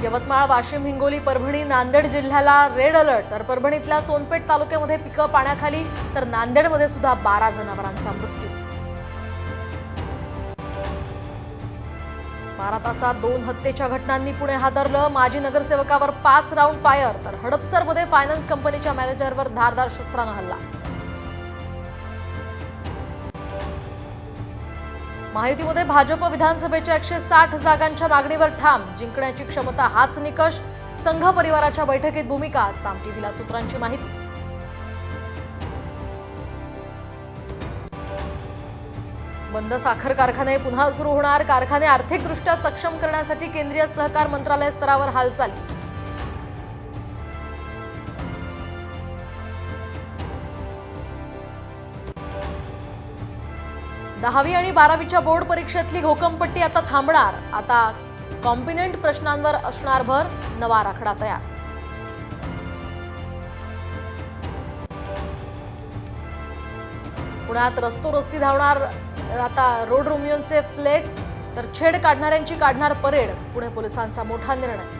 यवतमाळ, वाशिम, हिंगोली, परभणी, नांदेड जिल्ह्याला red alert. तर परभणीतल्या सोनपेठ तालुक्यामध्ये पिकं पाण्याखाली, तर नांदेडमध्ये सुद्धा 12 जनावरांचा मृत्यू। 12 तासात 2 हत्येच्या घटनांनी पुणे हादरलं। माजी नगरसेवकावर 5 राऊंड फायर, तर हडपसरमध्ये फायनान्स कंपनीच्या मॅनेजरवर धारदार शस्त्रानं हल्ला। महायुतीमध्ये भाजप विधानसभेच्या 160 जागांच्या मागणीवर ठाम। जिंकण्याची क्षमता हाच निकष। संघ परिवाराच्या बैठकीत भूमिका। साम टीव्हीला सूत्रांची माहिती। बंद साखर कारखाने पुन्हा सुरू होणार। कारखाने आर्थिकदृष्ट्या सक्षम करण्यासाठी केंद्रीय सहकार मंत्रालय स्तरावर हालचाली। 10वी आणि 12वीच्या बोर्ड परीक्षेतली घोकंपट्टी आता थांबणार। आता कॉम्पिनंट प्रश्नांवर असणार भर। नवा आराखडा तयार। पुण्यात रस्ती धावणार आता रोड रोमियोंचे फ्लेक्स, तर छेड काढणाऱ्यांची काढणार परेड। पुणे पोलिसांचा मोठा निर्णय।